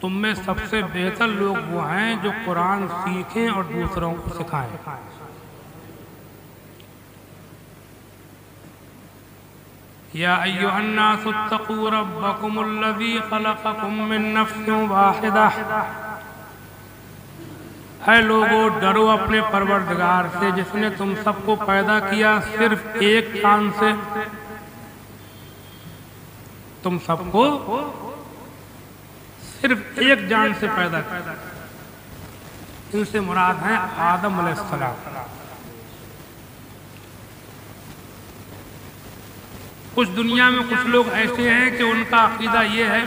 تم میں سب سے بہتر لوگ وہ ہیں جو قرآن سیکھیں اور دوسروں کو سکھائیں۔ یا ایھا الناس اتقوا ربکم الذی خلقکم من نفس واحدہ، اے لوگو ڈرو اپنے پروردگار سے جس نے تم سب کو پیدا کیا صرف ایک جان سے۔ تم سب کو صرف ایک جان سے پیدا کیا، ان سے مراد ہیں آدم علیہ السلام۔ کچھ دنیا میں کچھ لوگ ایسے ہیں کہ ان کا عقیدہ یہ ہے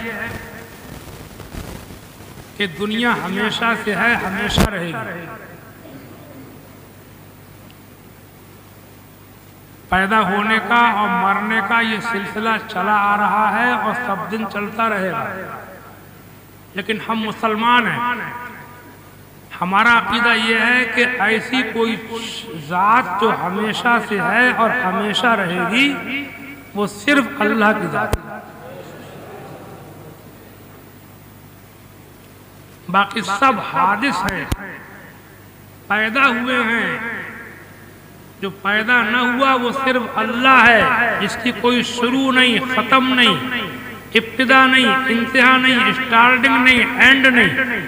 کہ دنیا ہمیشہ سے ہے، ہمیشہ رہے گی۔ پیدا ہونے کا اور مرنے کا یہ سلسلہ چلا آ رہا ہے اور سب دن چلتا رہے گا، لیکن ہم مسلمان ہیں، ہمارا عقیدہ یہ ہے کہ ایسی کوئی ذات جو ہمیشہ سے ہے اور ہمیشہ رہے گی وہ صرف اللہ کی ذات ہے۔ باقی سب حادث ہیں، پیدا ہوئے ہیں، جو پیدا نہ ہوا وہ صرف اللہ ہے، جس کی کوئی شروع نہیں، ختم نہیں، ابتدا نہیں، انتہا نہیں، اسٹارٹنگ نہیں، اینڈ نہیں،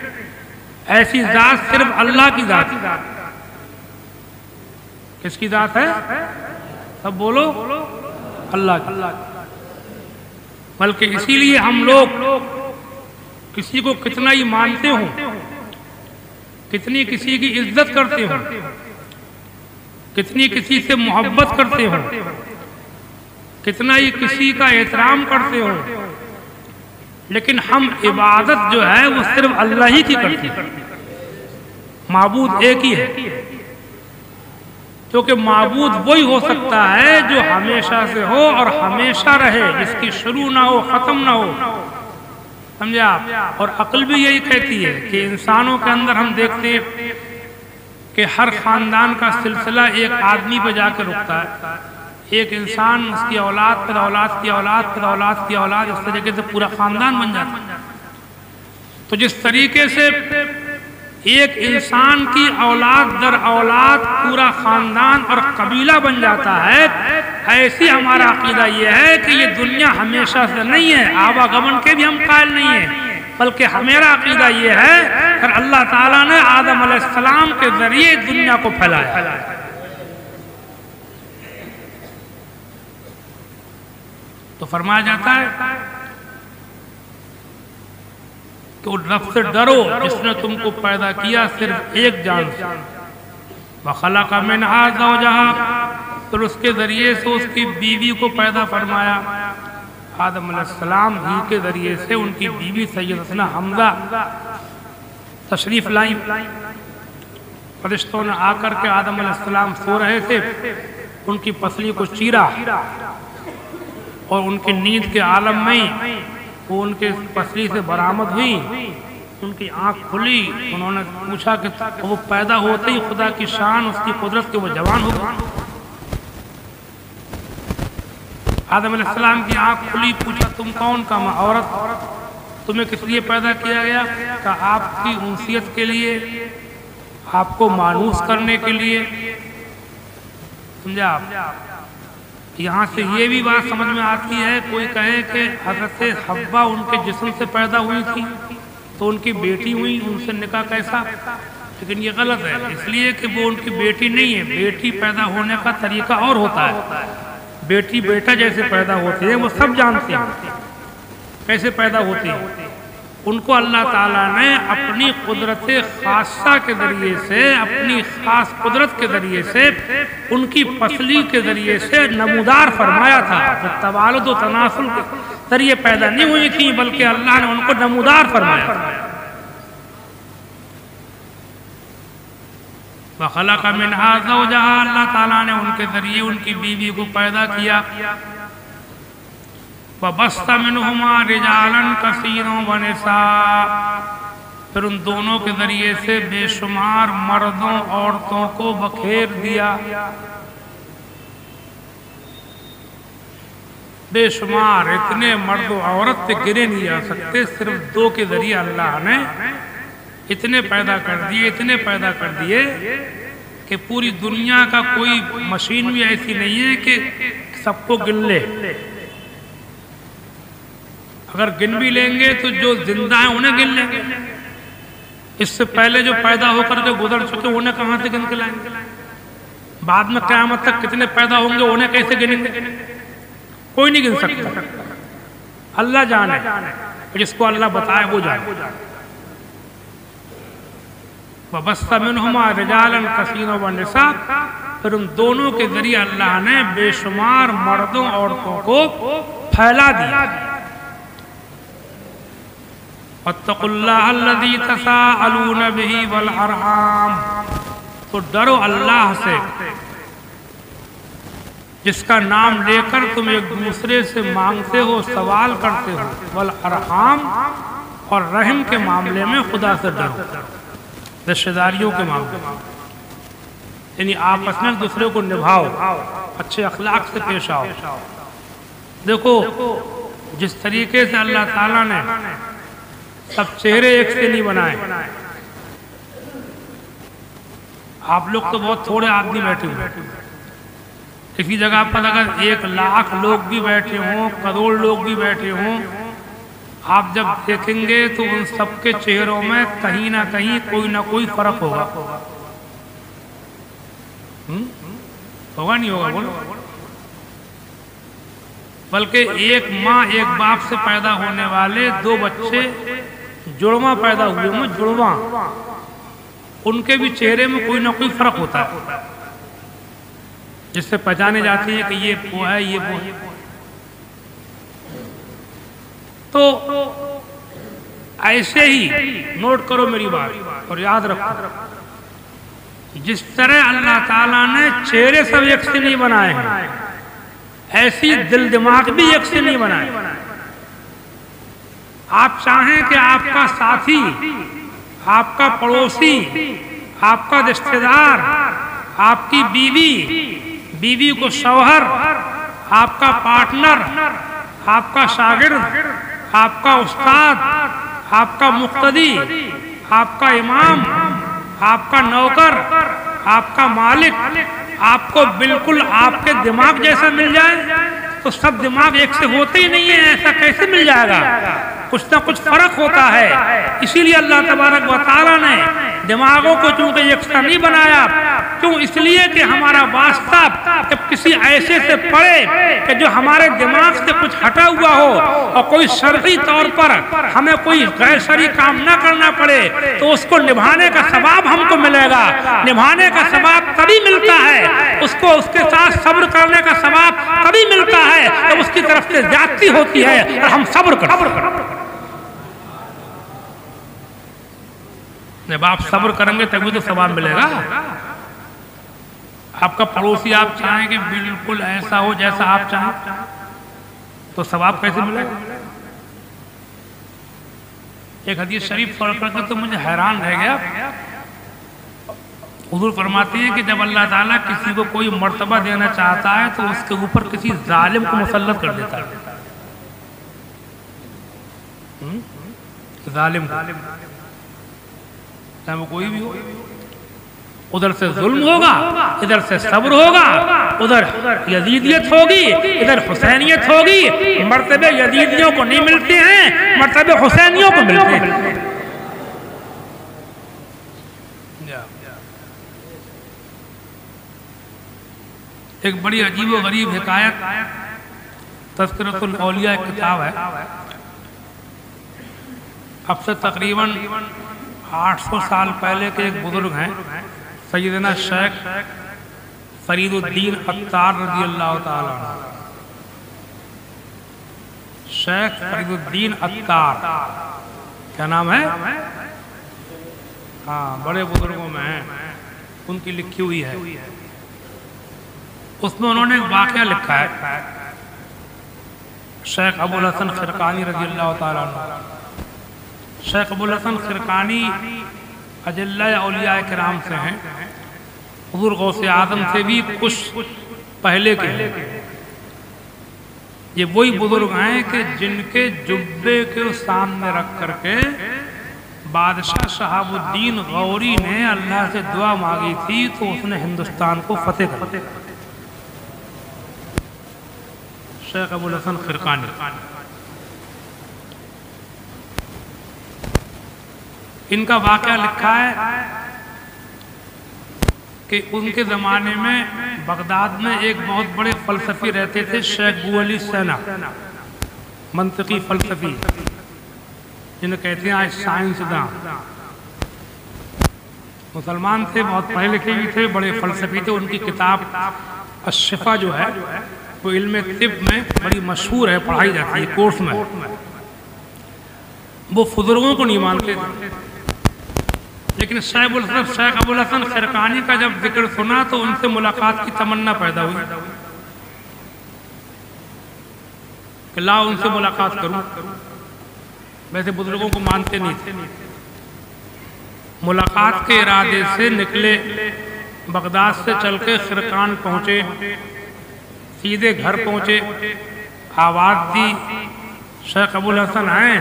ایسی ذات صرف اللہ کی ذات ہے۔ کس کی ذات ہے؟ سب بولو، اللہ کی۔ بلکہ اسی لیے ہم لوگ کسی کو کتنا ہی مانتے ہوں، کتنی کسی کی عزت کرتے ہوں، کتنی کسی سے محبت کرتے ہوں، کتنا ہی کسی کا احترام کرتے ہوں، لیکن ہم عبادت جو ہے وہ صرف اللہ ہی کی کرتے ہیں۔ معبود ایک ہی ہے، کیونکہ معبود وہی ہو سکتا ہے جو ہمیشہ سے ہو اور ہمیشہ رہے، جس کی شروع نہ ہو، ختم نہ ہو، سمجھے آپ؟ اور عقل بھی یہی کہتی ہے کہ انسانوں کے اندر ہم دیکھتے ہیں کہ ہر خاندان کا سلسلہ ایک آدمی پہ جا کے رکتا ہے، ایک انسان، اس کی اولاد پھر اولاد کی اولاد پھر اولاد کی اولاد، اس طریقے سے پورا خاندان بن جاتا ہے۔ تو جس طریقے سے ایک انسان کی اولاد در اولاد پورا خاندان اور قبیلہ بن جاتا ہے، ایسی ہمارا عقیدہ یہ ہے کہ یہ دنیا ہمیشہ سے نہیں ہے، آواگمن کے بھی ہم قائل نہیں ہیں، بلکہ ہمارا عقیدہ یہ ہے کہ اللہ تعالیٰ نے آدم علیہ السلام کے ذریعے دنیا کو پھیلایا۔ تو فرمایا جاتا ہے کہ اس رب سے ڈرو جس نے تم کو پیدا کیا صرف ایک جان سے، وَخَلَقَ مِنْهَا زَوْجَهَا، پھر اس کے ذریعے سے اس کی بیوی کو پیدا فرمایا۔ آدم علیہ السلام ہی کے ذریعے سے ان کی بیوی سیدتنا حمزہ تشریف لائیں۔ فرشتوں نے آ کر کے آدم علیہ السلام سو رہے تھے، ان کی پسلی کو چیرا اور ان کی نیند کے عالم میں وہ ان کے پسلی سے برآمد ہوئی، ان کی آنکھ کھلی، انہوں نے پوچھا کہ وہ پیدا ہوتے ہی خدا کی شان، اس کی قدرت کے وہ جوان ہو گئے۔ آدم علیہ السلام کی آنکھ کھلی، پوچھا تم کون؟ کہا میں عورت۔ تمہیں کس لیے پیدا کیا گیا؟ کہا آپ کی انسیت کے لیے، آپ کو مانوس کرنے کے لیے۔ سمجھا آپ؟ یہاں سے یہ بھی بات سمجھ میں آتی ہے، کوئی کہے کہ حضرت حوا ان کے جسم سے پیدا ہوئی تھی تو ان کی بیٹی ہوئی، ان سے نکاح کیسا؟ لیکن یہ غلط ہے، اس لیے کہ وہ ان کی بیٹی نہیں ہے۔ بیٹی پیدا ہونے کا طریقہ اور ہوتا ہے، بیٹی بیٹا جیسے پیدا ہوتے ہیں وہ سب جانتے ہیں کیسے پیدا ہوتی ہیں۔ ان کو اللہ تعالیٰ نے اپنی قدرت خاصہ کے ذریعے سے، اپنی خاص قدرت کے ذریعے سے، ان کی پسلی کے ذریعے سے نمودار فرمایا تھا۔ توالد و تناسل کے ذریعے پیدا نہیں ہوئی تھی، بلکہ اللہ نے ان کو نمودار فرمایا تھا۔ وَخَلَقَ مِنْهَا زَوْجَهَا، اللہ تعالیٰ نے ان کے ذریعے ان کی بیوی کو پیدا کیا۔ وَبَثَّ مِنْهُمَا رِجَالًا كَثِيرًا وَنِسَاءً، پھر ان دونوں کے ذریعے سے بے شمار مردوں عورتوں کو بکھیر دیا۔ بے شمار اتنے مرد و عورت سے گنے نہیں جا سکتے، صرف 2 کے ذریعے اللہ نے اتنے پیدا کر دیے کہ پوری دنیا کا کوئی مشین بھی ایسی نہیں ہے کہ سب کو گن لے۔ اگر گن بھی لیں گے تو جو زندہ ہیں انہیں گن لیں گے، اس سے پہلے جو پیدا ہو کر کے گزر چکے انہیں کہاں سے گن کے لائیں گے؟ بعد میں قیامت تک کتنے پیدا ہوں گے انہیں کیسے گنیں گے؟ کوئی نہیں گن سکتا، اللہ جانے، جس کو اللہ بتائے وہ جانے۔ وَبَثَّ مِنْهُمَا رِجَالًا كَثِيرًا وَنِسَاءً، پھر ان دونوں کے ذریعے اللہ نے بے شمار مردوں عورتوں کو پھیلا دیا۔ وَاتَّقُوا اللَّهَ الَّذِي تَسَاءَلُونَ بِهِ وَالْأَرْحَامَ، تو ڈرو اللہ سے جس کا نام لے کر تم ایک دوسرے سے مانگتے ہو، سوال کرتے ہو، والارحام، اور رحم کے معاملے میں خدا سے ڈرو، رشتہ داریوں کے معاملے میں، یعنی آپس میں ایک دوسرے کو نبھاؤ، اچھے اخلاق سے پیش آؤ۔ دیکھو جس طریقے سے اللہ تعالیٰ نے سب چہرے ایک سے نہیں بنائے، آپ لوگ تو بہت تھوڑے آدمی بیٹھے ہوئے، کسی جگہ پر اگر 1,00,000 لوگ بھی بیٹھے ہوں، کروڑ لوگ بھی بیٹھے ہوں، آپ جب دیکھیں گے تو ان سب کے چہروں میں کہیں نہ کہیں کوئی نہ کوئی فرق ہوگا، ہوگا نہیں ہوگا بولو؟ بلکہ ایک ماں ایک باپ سے پیدا ہونے والے 2 بچے جڑواں پیدا ہوئے ہوں، جڑواں، ان کے بھی چہرے میں کوئی نہ کوئی فرق ہوتا ہے جس سے پہچانے جاتی ہیں کہ یہ وہ ہے، یہ وہ ہے۔ تو ایسے ہی نوٹ کرو میری بات اور یاد رکھو، جس طرح اللہ تعالیٰ نے چہرے سب ایک سے نہیں بنائے ہیں، ایسی دل دماغ بھی ایک سے نہیں بنائے۔ آپ چاہیں کہ آپ کا ساتھی، آپ کا پڑوسی، آپ کا رشتہ دار، آپ کی بیوی کو شوہر، آپ کا پارٹنر، آپ کا شاگرد، آپ کا استاد، آپ کا مقتدی، آپ کا امام، آپ کا نوکر، آپ کا مالک، آپ کو بالکل آپ کے دماغ جیسا مل جائے تو سب دماغ ایک سے ہوتے ہی نہیں ہیں، ایسا کیسے مل جائے گا؟ کچھ نہ کچھ فرق ہوتا ہے۔ اسی لیے اللہ تبارک و تعالیٰ نے دماغوں کو چونکہ یکساں نہیں بنایا، کیوں؟ اس لیے کہ ہمارا واسطہ جب کسی ایسے سے پڑے کہ جو ہمارے دماغ سے کچھ ہٹا ہوا ہو اور کوئی شرعی طور پر ہمیں کوئی غیر شرعی کام نہ کرنا پڑے تو اس کو نبھانے کا ثواب ہم کو ملے گا۔ نبھانے کا ثواب تبھی ملتا ہے، اس کو اس کے ساتھ صبر کرنے کا ثواب تبھی ملتا ہے جب اس کی طرف سے زیادتی ہوتی ہے اور ہم صبر کرتے ہیں۔ جب آپ صبر کریں گے تبھی تو ثواب ملے گا۔ آپ کا پڑوسی آپ چاہیں کہ بالکل ایسا ہو جیسا آپ چاہیں تو ثواب کیسے ملے گا؟ ایک حدیث شریف پڑھ کر تو مجھے حیران رہ گیا۔ حضور فرماتے ہیں کہ جب اللہ تعالیٰ کسی کو کوئی مرتبہ دینا چاہتا ہے تو اس کے اوپر کسی ظالم کو مسلط کر دیتا ہے، ظالم کو، چاہے وہ کوئی بھی ہو۔ ادھر سے ظلم ہوگا، ادھر سے صبر ہوگا، ادھر یزیدیت ہوگی، ادھر حسینیت ہوگی۔ مرتبے یزیدیوں کو نہیں ملتے ہیں، مرتبے حسینیوں کو ملتے ہیں۔ ایک بڑی عجیب و غریب حکایت تذکرۃ الاولیاء ایک کتاب ہے، اب سے تقریباً 800 سال پہلے کے ایک بزرگ ہیں سیدنا شیخ فرید الدین عطار رضی اللہ تعالیٰ عنہ۔ شیخ فرید الدین عطار کیا نام ہے؟ ہاں، بڑے بزرگوں میں ہیں، ان کی لکھی ہوئی ہے۔ اس میں انہوں نے ایک واقعہ لکھا ہے، شیخ ابو الحسن خرقانی رضی اللہ تعالیٰ عنہ۔ شیخ ابو الحسن خرقانی اجلہ اولیاء کرام سے ہیں، حضور غوث اعظم سے بھی کچھ پہلے کے ہیں۔ یہ وہی بزرگ ہیں کہ جن کے جبے کے سامنے رکھ کر کے بادشاہ شہاب الدین غوری نے اللہ سے دعا مانگی تھی تو اس نے ہندوستان کو فتح کر دیا. شیخ ابو الحسن خرقانی ان کا واقعہ لکھا ہے کہ ان کے زمانے میں بغداد میں ایک بہت بڑے فلسفی رہتے تھے شیخ بو علی سینا، منطقی فلسفی جنہیں کہتے ہیں آج سائنس داں. مسلمان تھے، بہت پڑھے لکھے بھی تھے، بڑے فلسفی تھے. ان کی کتاب الشفا جو ہے وہ علم طب میں بڑی مشہور ہے، پڑھائی جاتی ہے کورس میں. وہ بزرگوں کو نہیں مانتے تھے، لیکن شیخ ابو الحسن خرقانی کا جب ذکر سنا تو ان سے ملاقات کی تمنا پیدا ہوئی کہ لاؤ ان سے ملاقات کروں. ویسے بزرگوں کو مانتے نہیں تھے. ملاقات کے ارادے سے نکلے، بغداد سے چل کے خرقان پہنچے، سیدھے گھر پہنچے، آواز دی شیخ ابو الحسن آئے.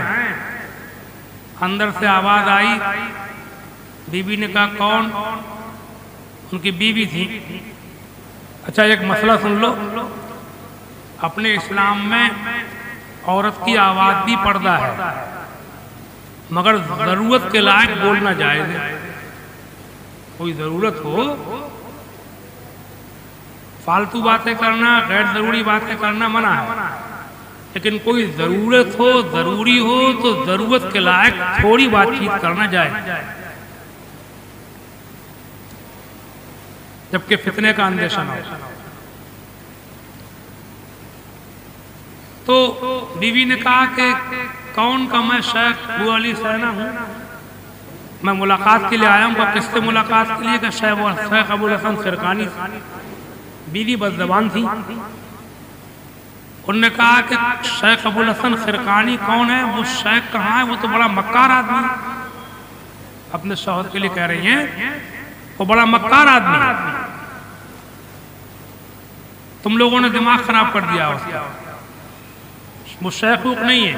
اندر سے آواز آئی، بی بی نے کہا کون؟ ان کی بیوی تھی. اچھا ایک مسئلہ سن لو، اپنے اسلام میں عورت کی آواز بھی پردہ ہے، مگر ضرورت کے لائق بولنا جائز ہے. کوئی ضرورت ہو، فالتو باتیں کرنا، غیر ضروری باتیں کرنا منع ہے، لیکن کوئی ضرورت ہو، ضروری ہو تو ضرورت کے لائق تھوڑی بات چیت کرنا جائز، جبکہ فتنے کا اندیشہ نہ ہو. تو بیوی نے کہا کہ کون کا؟ میں شیخ بو علی سینا ہوں، میں ملاقات کے لیے آیا ہوں. کس سے ملاقات کے لیے؟ کہ شیخ ابو الحسن خرقانی. بیوی بد زبان تھی، انہوں نے کہا کہ شیخ ابو الحسن خرقانی کون ہے؟ وہ شیخ کہاں ہے؟ وہ تو بڑا مکار آدمی. اپنے شوہر کے لیے کہہ رہی ہیں وہ بڑا مکار آدمی ہے، تم لوگوں نے دماغ خراب کر دیا اس کا. وہ شیخوق نہیں ہے،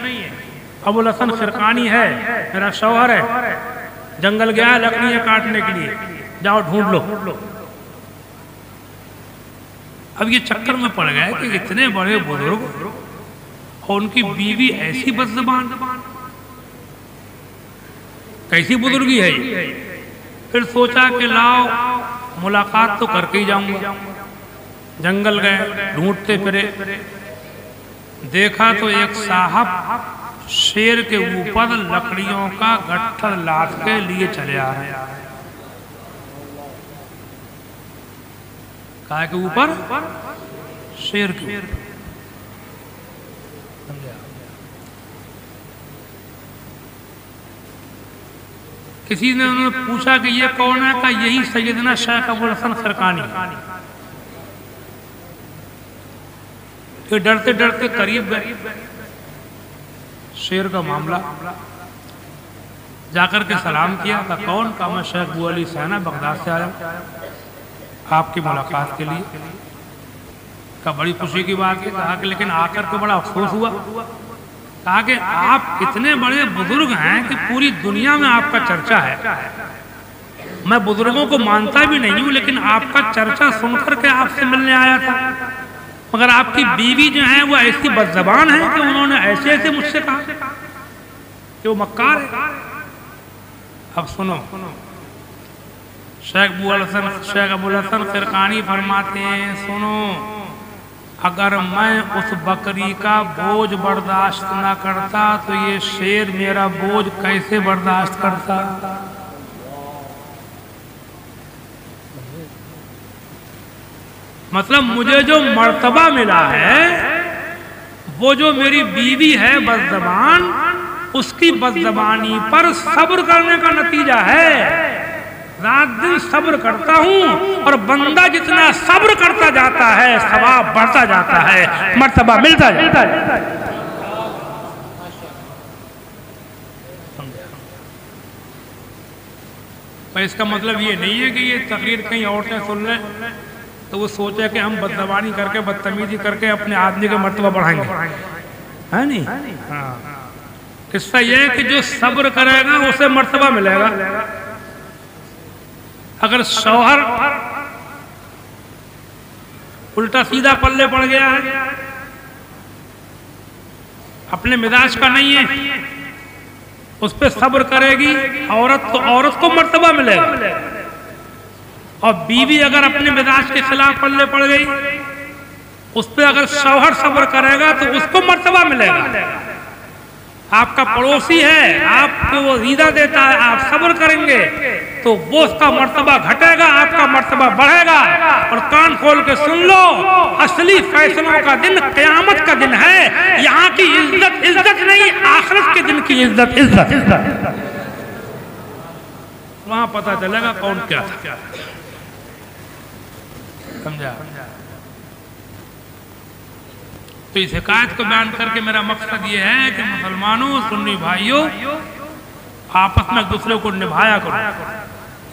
ابو الحسن خرقانی ہے، میرا شوہر ہے، جنگل گیا ہے لکڑیاں کاٹنے کے لیے، جاؤ ڈھونڈ لو. اب یہ چکر میں پڑ گیا کہ اتنے بڑے بزرگ اور ان کی بیوی ایسی بد زبان، کیسی بزرگی ہے یہ؟ پھر سوچا کہ لاؤ ملاقات تو کر کے ہی جاؤں گا. جنگل گئے، ڈھونڈتے پھرے، دیکھا تو ایک صاحب شیر کے اوپر لکڑیوں کا گٹھر لاد کے لیے چلے آ رہے ہیں. کہا کہ اوپر شیر کے اوپر. کسی نے انہوں نے پوچھا کہ یہ کون ہے؟ کہ یہی سیدنا شیخ ابو الحسن خرقانی. کہ ڈرتے ڈرتے قریب گئے، شیر کا معاملہ، جا کر کے سلام کیا. کہ کون؟ کہا میں شیخ بو علی سینا بغداد سے آیا آپ کی ملاقات کے لیے. کہا بڑی خوشی کی بات ہے. کہا کہ لیکن آ کر کے بڑا افسوس ہوا. کہا کہ آپ اتنے بڑے بزرگ ہیں کہ پوری دنیا میں آپ کا چرچا ہے. میں بزرگوں کو مانتا بھی نہیں ہوں، لیکن آپ کا چرچا سن کر کے آپ سے ملنے آیا تھا. مگر آپ کی بیوی جو ہیں وہ ایسی بد زبان ہے کہ انہوں نے ایسے ایسے مجھ سے کہا کہ وہ مکار ہے. اب سنو، شیخ ابو الحسن خرقانی فرماتے ہیں سنو، اگر میں اس بکری کا بوجھ برداشت نہ کرتا تو یہ شیر میرا بوجھ کیسے برداشت کرتا؟ مطلب مجھے جو مرتبہ ملا ہے، وہ جو میری بیوی ہے بد زبان، اس کی بد زبانی پر صبر کرنے کا نتیجہ ہے. رات دن صبر کرتا ہوں، اور بندہ جتنا صبر کرتا جاتا ہے ثواب بڑھتا جاتا ہے، مرتبہ ملتا جاتا ہے. تو اس کا مطلب یہ نہیں ہے کہ یہ تقریر کہیں عورتیں سن لیں تو وہ سوچے کہ ہم بدزبانی کر کے بدتمیزی کر کے اپنے آدمی کا مرتبہ بڑھائیں گے، ہے نہیں؟ ہاں، قصہ یہ ہے کہ جو صبر کرے گا اسے مرتبہ ملے گا۔ اگر شوہر الٹا سیدھا پلے پڑ گیا ہے، اپنے مزاج کا نہیں ہے، اس پہ صبر کرے گی عورت تو عورت کو مرتبہ ملے گا، اور بیوی اگر اپنے مزاج کے خلاف پلے پڑ گئی، اس پہ اگر شوہر صبر کرے گا تو اس کو مرتبہ ملے گا۔ آپ کا پڑوسی ہے، آپ کو وہ ایذا دیتا ہے، آپ صبر کریں گے تو وہ اس کا مرتبہ گھٹے گا، آپ کا مرتبہ بڑھے گا۔ اور کان کھول کے سن لو، اصلی فیصلوں کا دن قیامت کا دن ہے۔ یہاں کی عزت عزت نہیں، آخرت کے دن کی عزت عزت۔ وہاں پتہ چلے گا کون کیا تھا، سمجھا؟ تو اس حکایت کو بیان کر کے میرا مقصد یہ ہے کہ مسلمانوں، سنی بھائیوں، آپس میں ایک دوسرے کو نبھایا کرو۔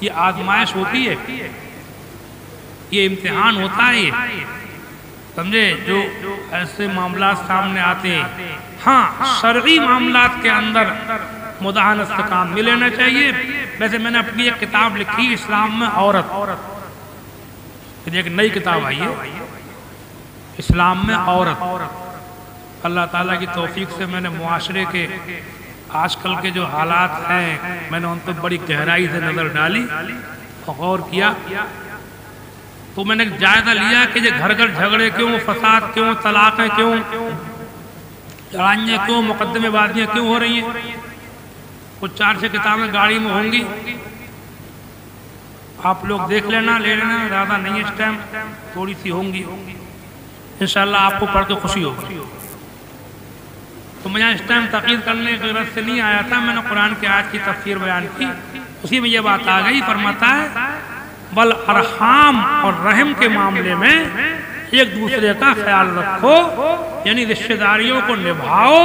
یہ آزمائش ہوتی ہے، یہ امتحان ہوتا ہے، سمجھے؟ جو ایسے معاملات سامنے آتے ہیں، ہاں شرعی معاملات کے اندر مداہنت سے کام نہیں لینا چاہیے۔ ویسے میں نے اپنی ایک کتاب لکھی، اسلام میں عورت، ایک نئی کتاب آئی ہے، اسلام میں عورت۔ اللہ تعالیٰ کی توفیق سے میں نے معاشرے کے آج کل کے جو حالات ہیں، میں نے ان پر بڑی گہرائی سے نظر ڈالی، غور کیا، تو میں نے جائزہ لیا کہ یہ گھر گھر جھگڑے کیوں، فساد کیوں، طلاقیں کیوں، لڑائیاں کیوں، مقدمے بازیاں کیوں ہو رہی ہیں۔ کچھ 4-6 کتابیں گاڑی میں ہوں گی، آپ لوگ دیکھ لینا، لے لینا، زیادہ نہیں ہے اس ٹائم، تھوڑی سی ہوں گی، انشاءاللہ آپ کو پڑھ کے خوشی ہوگی۔ تو میں یہاں اس ٹائم تقریر کرنے کی غرض سے نہیں آیا تھا، میں نے قرآن کی آیت کی تفسیر بیان کی، اسی میں یہ بات آ گئی۔ فرماتا ہے بل ارحام اور رحم کے معاملے میں ایک دوسرے کا خیال رکھو، یعنی رشتہ داریوں کو نبھاؤ،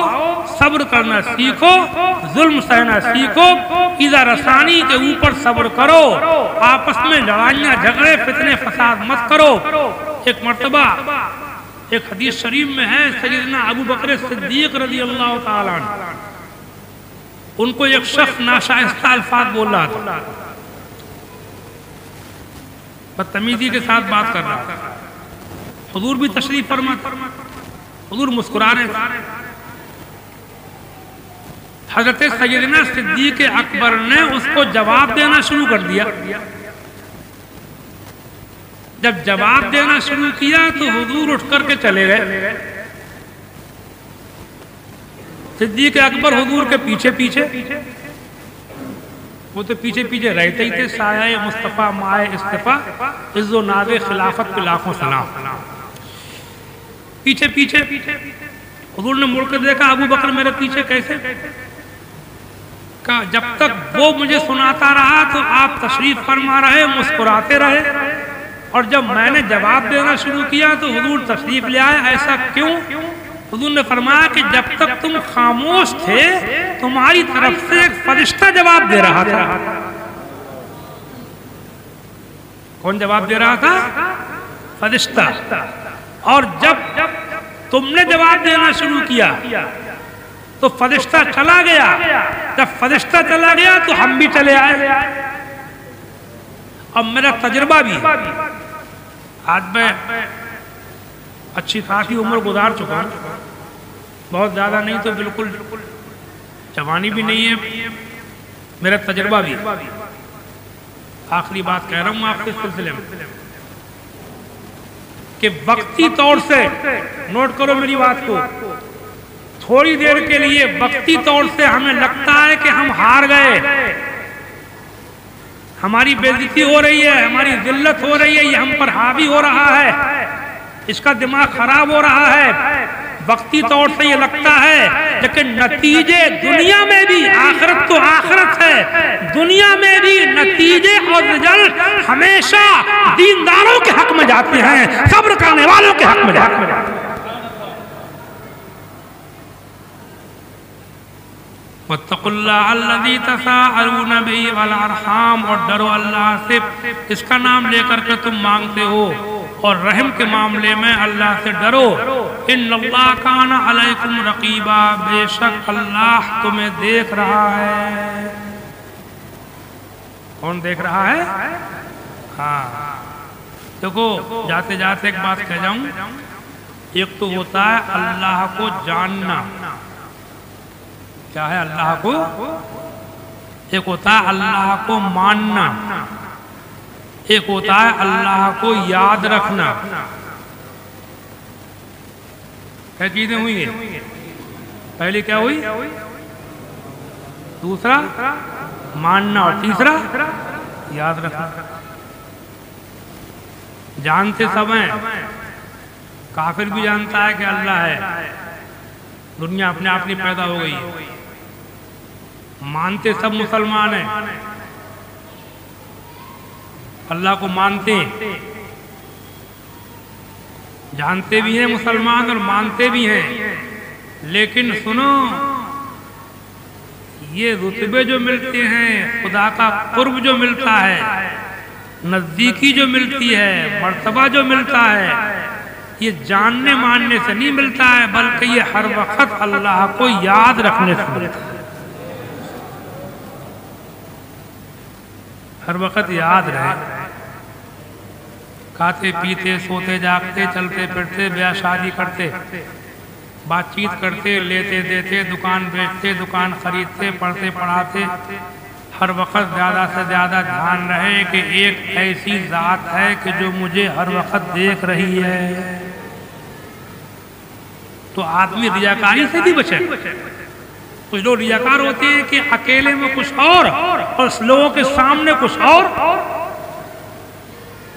صبر کرنا سیکھو، ظلم سہنا سیکھو، ایذا رسانی کے اوپر صبر کرو، آپس میں لڑائیاں جھگڑے فتنے فساد مت کرو۔ ایک مرتبہ ایک حدیث شریف میں ہے، سیدنا ابو بکر صدیق رضی اللہ تعالیٰ عنہ، ان کو ایک شخص ناشائستہ الفاظ بول رہا تھا، بدتمیزی کے ساتھ بات کر رہا تھا، حضور بھی تشریف فرما تھا، حضور مسکرا رہے تھے۔ حضرت سیدنا صدیق اکبر نے اس کو جواب دینا شروع کر دیا۔ جب جواب دینا شروع کیا تو حضور اٹھ کر کے چلے گئے۔ صدیق اکبر حضور کے پیچھے پیچھے، وہ تو پیچھے پیچھے رہتے ہی تھے، سایہ مصطفیٰ مائے اصطفیٰ، عز و ناز خلافت پہ لاکھوں سلام، پیچھے پیچھے۔ حضور نے مڑ کر دیکھا، ابو بکر میرے پیچھے کیسے؟ کہا جب تک وہ مجھے سناتا رہا تو آپ تشریف فرما رہے، مسکراتے رہے، اور جب میں نے جواب دینا شروع کیا تو حضور تشریف لے آئے۔ ایسا کیوں؟ حضور نے فرمایا کہ جب تک تم خاموش تھے تمہاری طرف سے ایک فرشتہ جواب دے رہا تھا۔ کون جواب دے رہا تھا؟ فرشتہ۔ اور جب تم نے جواب دینا شروع کیا تو فرشتہ چلا گیا، جب فرشتہ چلا گیا تو ہم بھی چلے آئے۔ اب میرا تجربہ بھی، آج میں اچھی خاصی عمر گزار چکا ہوں، بہت زیادہ نہیں تو بالکل جوانی بھی نہیں ہے، میرا تجربہ بھی۔ آخری بات کہہ رہا ہوں آپ کے سلسلے میں کہ وقتی طور سے، نوٹ کرو میری بات کو، تھوڑی دیر کے لیے وقتی طور سے ہمیں لگتا ہے کہ ہم ہار گئے، ہماری بے عزتی ہو رہی ہے، ہماری ذلت ہو رہی ہے، یہ ہم پر حاوی ہو رہا ہے، اس کا دماغ خراب ہو رہا ہے، وقتی طور سے یہ لگتا ہے، لیکن نتیجے دنیا میں بھی، آخرت تو آخرت ہے، دنیا میں بھی نتیجے اور رزلٹ ہمیشہ دینداروں کے حق میں جاتے ہیں، صبر کرنے والوں کے حق میں جاتے ہیں۔ وَاتَّقُوا اللَّهَ الَّذِي تَسَاءَلُونَ بِهِ وَالْأَرْحَامَ، اور ڈرو اللہ سے، اس کا نام لے کر کے تم مانگتے ہو، اور رحم کے معاملے میں اللہ سے ڈرو. ان اللہ کان علیکم رقیبا، بے شک اللہ تمہیں دیکھ رہا ہے. کون دیکھ رہا ہے؟ ہاں دیکھو، جاتے جاتے ایک بات کہہ جاؤں. ایک تو ہوتا ہے اللہ کو جاننا. کیا ہے اللہ کو؟ ایک ہوتا ہے اللہ کو ماننا، ایک ہوتا ہے اللہ کو یاد رکھنا. کیا چیزیں ہوئی ہیں؟ پہلی کیا ہوئی؟ دوسرا ماننا، اور تیسرا یاد رکھنا. جانتے سب ہیں، کافر بھی جانتا ہے کہ اللہ ہے، دنیا اپنے آپ نہیں پیدا ہو گئی. مانتے سب مسلمان ہیں، اللہ کو مانتے ہیں، جانتے بھی ہیں مسلمان اور مانتے بھی ہیں. لیکن سنو، یہ رتبے جو ملتے ہیں، خدا کا قرب جو ملتا ہے، نزدیکی جو ملتی ہے، مرتبہ جو ملتا ہے، یہ جاننے ماننے سے نہیں ملتا ہے، بلکہ یہ ہر وقت اللہ کو یاد رکھنے سے ملتا ہے. ہر وقت یاد رہے. کھاتے پیتے سوتے جاگتے چلتے پھرتے بیاہ شادی کرتے بات چیت کرتے لیتے دیتے دکان بیچتے دکان خریدتے پڑھتے پڑھاتے ہر وقت زیادہ سے زیادہ دھیان رہے کہ ایک ایسی ذات ہے کہ جو مجھے ہر وقت دیکھ رہی ہے. تو آدمی ریاکاری سے بھی بچے. کچھ لوگ ریاکار ہوتے ہیں کہ اکیلے میں کچھ اور لوگوں کے سامنے کچھ اور،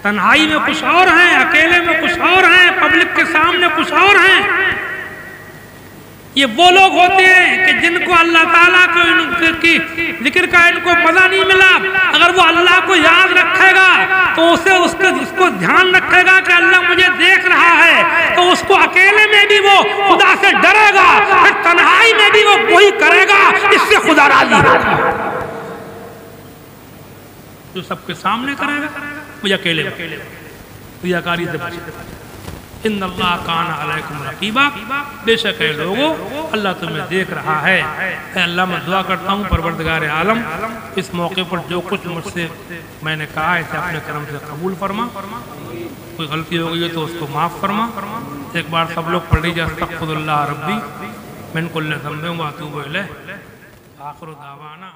تنہائی میں کچھ اور ہیں، اکیلے میں کچھ اور ہیں، پبلک کے سامنے کچھ اور ہیں. یہ وہ لوگ ہوتے ہیں کہ جن کو اللہ تعالیٰ کی ذکر کا ان کو مزہ نہیں ملا. اگر وہ اللہ کو یاد رکھے گا تو اس کو دھیان رکھے گا کہ اللہ مجھے دیکھ رہا ہے، تو اس کو اکیلے میں بھی وہ خدا سے ڈرے گا، پھر تنہائی میں بھی وہ وہی کرے گا اس سے خدا راضی ہوگا. جو سب کے سامنے کرے گا وہ اکیلے ریاکاری سے بچے. ان اللہ کان علیکم رقیبا، بے شک ہے لوگوں اللہ تمہیں دیکھ رہا ہے. اے اللہ میں دعا کرتا ہوں پروردگار عالم، اس موقع پر جو کچھ مجھ سے میں نے کہا اسے اپنے کرم سے قبول فرما. کوئی غلطی ہو گئی ہے تو اس کو معاف فرما. ایک بار سب لوگ پڑھ لیجیے استغفر اللہ ربی من کل ذنب واتوب الیہ. آخر دعوانا